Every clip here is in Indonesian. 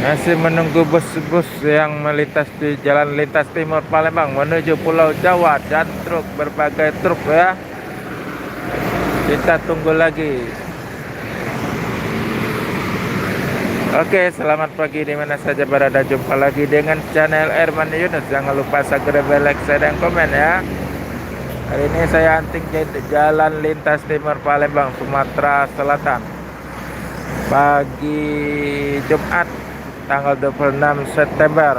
Masih menunggu bus-bus yang melintas di jalan lintas timur Palembang menuju Pulau Jawa dan truk, berbagai truk ya. Kita tunggu lagi. Oke, selamat pagi di mana saja berada. Jumpa lagi dengan channel Erman Yunus. Jangan lupa subscribe, like, share, dan komen ya. Hari ini saya hunting jalan lintas timur Palembang, Sumatera Selatan. Pagi Jumat tanggal 26 September.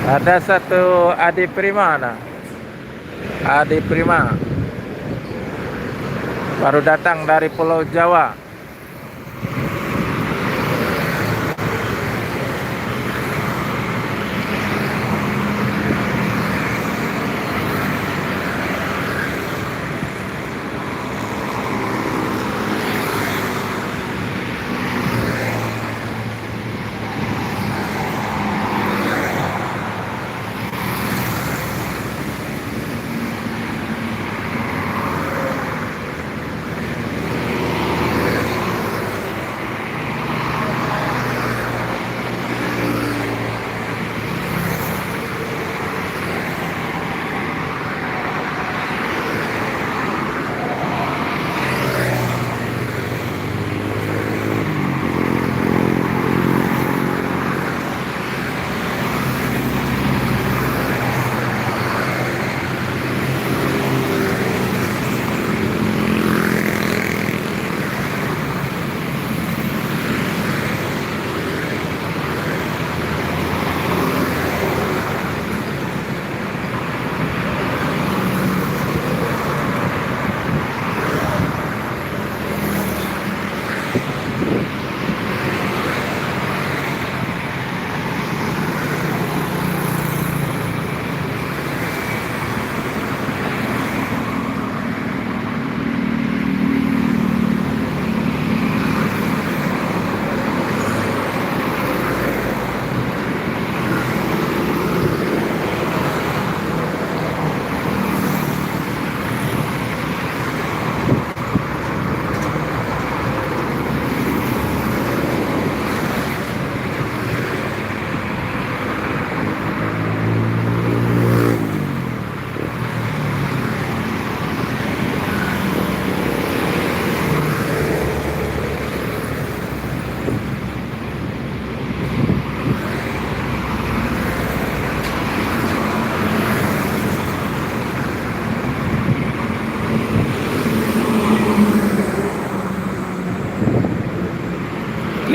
Ada satu Adi Prima, Adi Prima baru datang dari Pulau Jawa.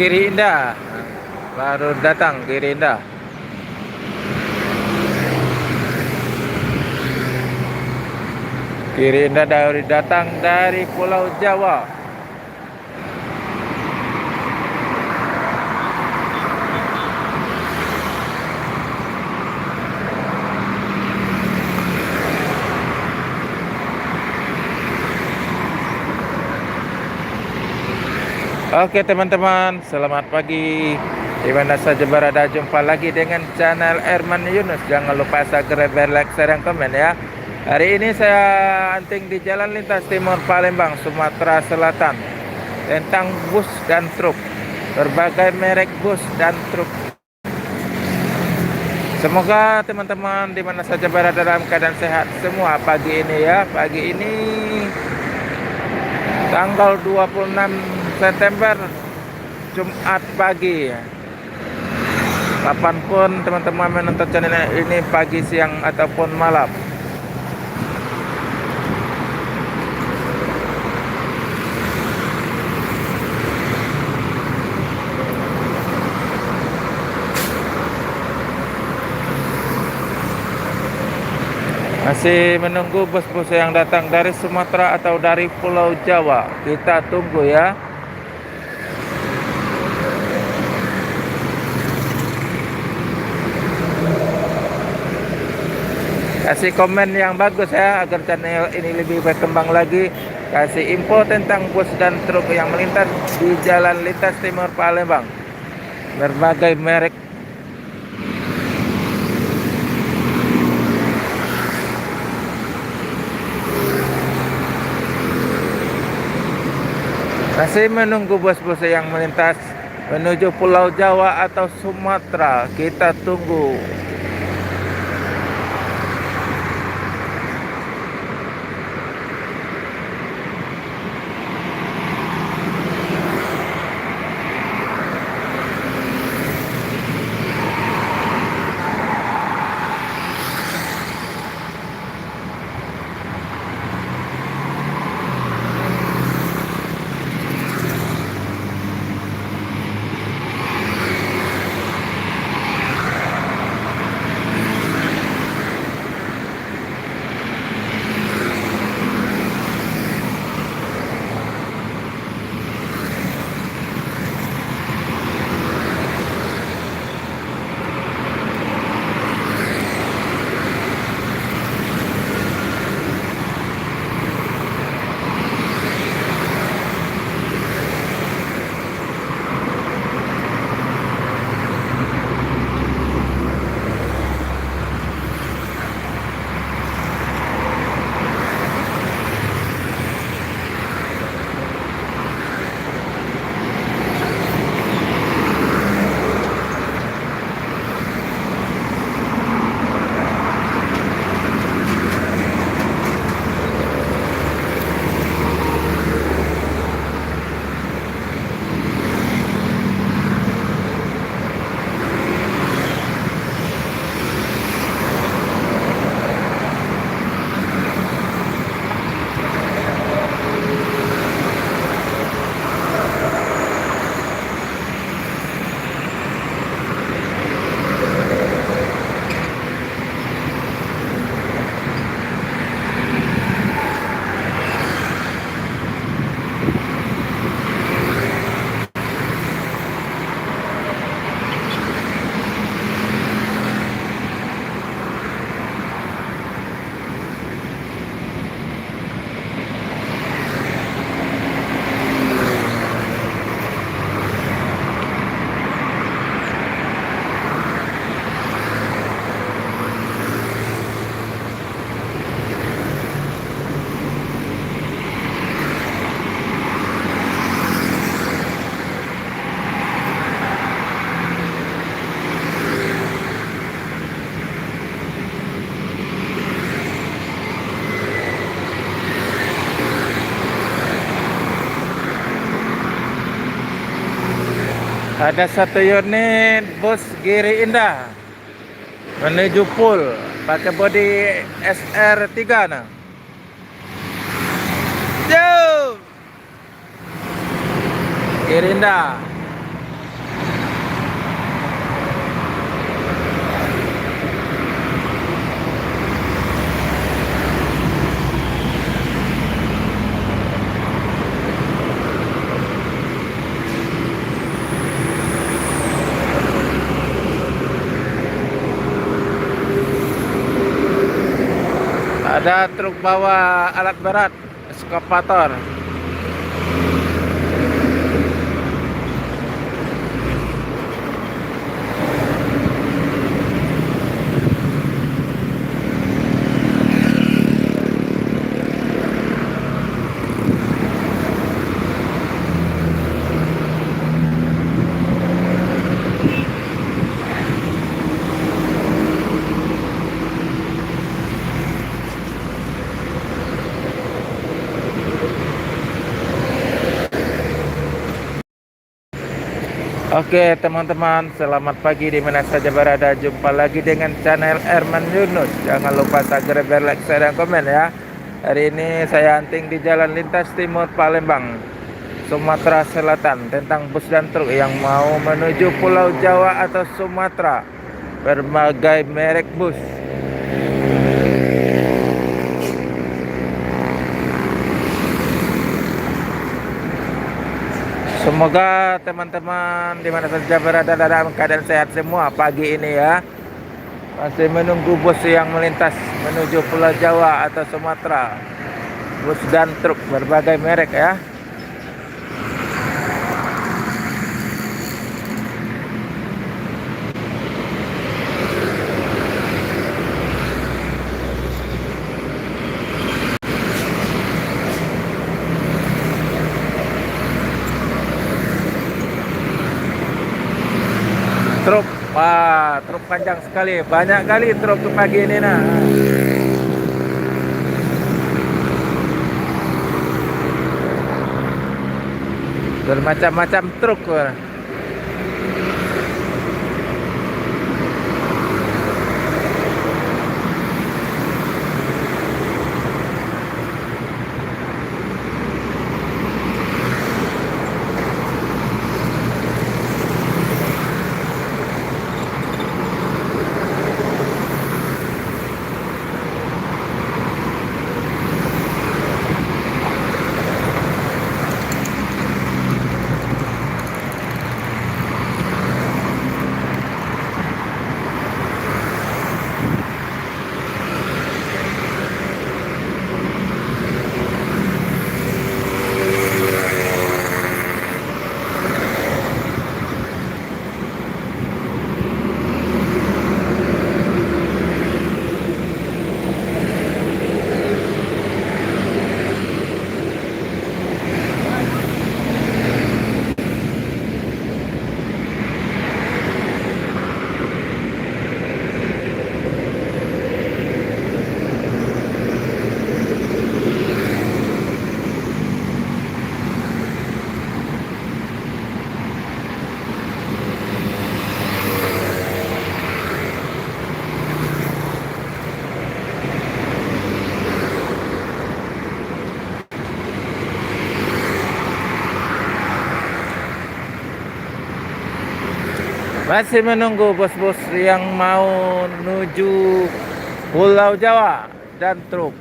Kiri Indah baru datang, Kiri Indah. Kiri Indah dari datang dari Pulau Jawa. Oke teman-teman, selamat pagi. Di mana saja berada, jumpa lagi dengan channel Erman Yunus. Jangan lupa subscribe, like, share, dan komen ya. Hari ini saya hunting di jalan lintas timur Palembang, Sumatera Selatan, tentang bus dan truk, berbagai merek bus dan truk. Semoga teman-teman di mana saja berada dalam keadaan sehat semua pagi ini ya. Pagi ini tanggal 26 September, Jumat pagi. Kapanpun teman-teman menonton channel ini, pagi, siang, ataupun malam. Masih menunggu bus-bus yang datang dari Sumatera atau dari Pulau Jawa. Kita tunggu ya. Kasih komen yang bagus ya, agar channel ini lebih berkembang lagi. kasih info tentang bus dan truk yang melintas di Jalan Lintas Timur Palembang. Berbagai merek. Masih menunggu bus-bus yang melintas menuju Pulau Jawa atau Sumatera. Kita tunggu. Ada satu unit bus Giri Indah menuju Pul pakai bodi SR3 nah. Jauh. Giri Indah. Ada truk bawa alat berat, eskavator. Oke teman-teman, selamat pagi di mana saja berada. Jumpa lagi dengan channel Erman Yunus. Jangan lupa subscribe, like, share, dan komen ya. Hari ini saya hunting di Jalan Lintas Timur Palembang, Sumatera Selatan, tentang bus dan truk yang mau menuju Pulau Jawa atau Sumatera. Berbagai merek bus. Semoga teman-teman di mana saja berada dalam keadaan sehat semua pagi ini ya. Masih menunggu bus yang melintas menuju Pulau Jawa atau Sumatera. bus dan truk berbagai merek ya. Truk, wah, truk panjang sekali, banyak kali truk pagi ini nah. Bermacam-macam truk. Masih menunggu bos-bos yang mau menuju Pulau Jawa dan truk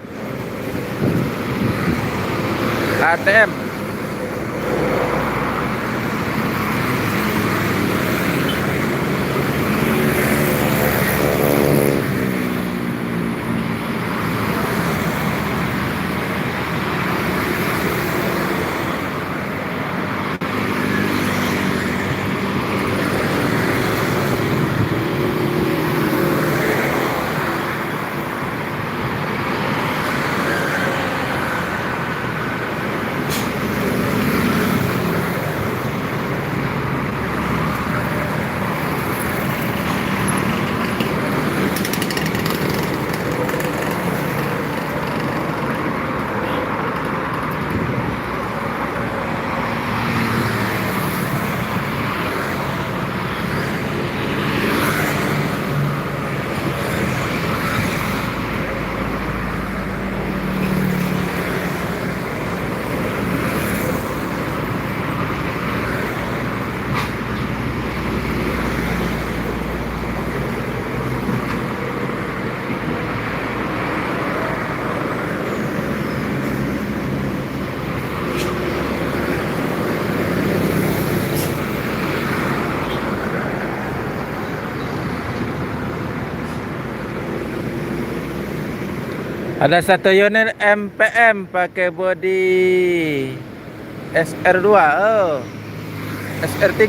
ATM. Ada satu unit MPM pakai bodi SR2, SR3.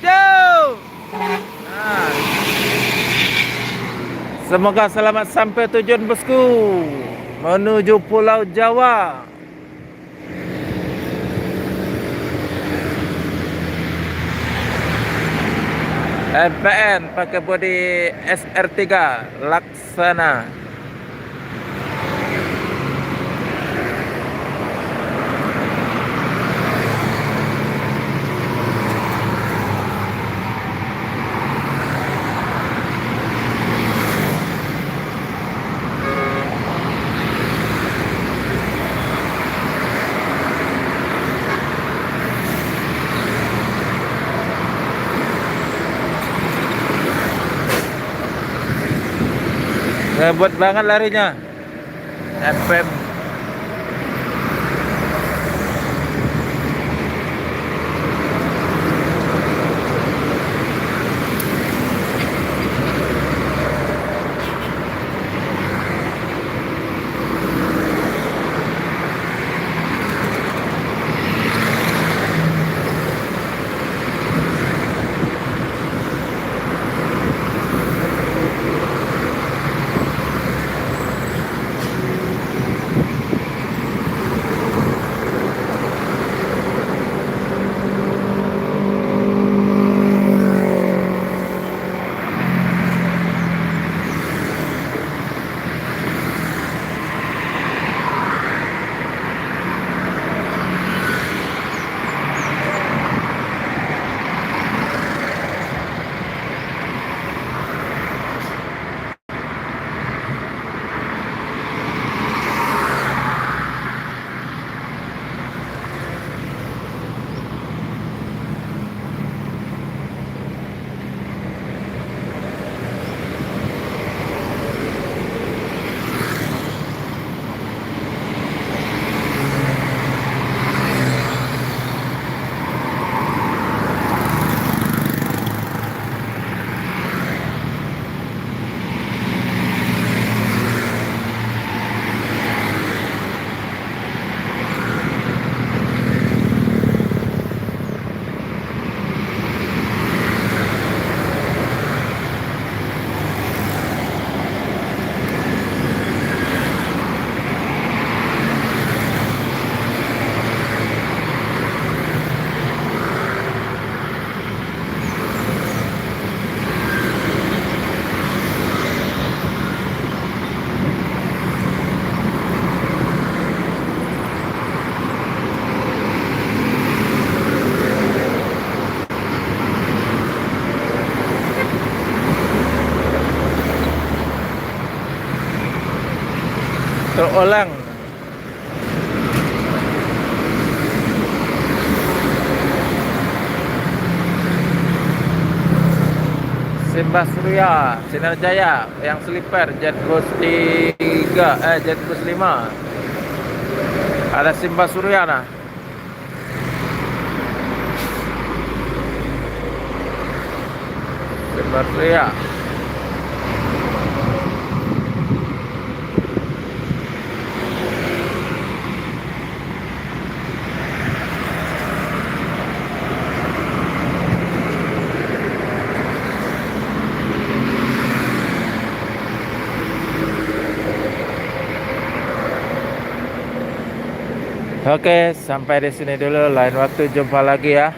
Jauh. Nah. Semoga selamat sampai tujuan bosku, menuju Pulau Jawa. MPN pakai bodi SR3 Laksana. Ngebut banget larinya. FM. terulang. Simbah Surya, Sinar Jaya, yang sleeper, Jet Bus 3, Jet Bus 5. Ada Simbah Surya nah. Simbah Surya. Oke, sampai di sini dulu. Lain waktu jumpa lagi ya.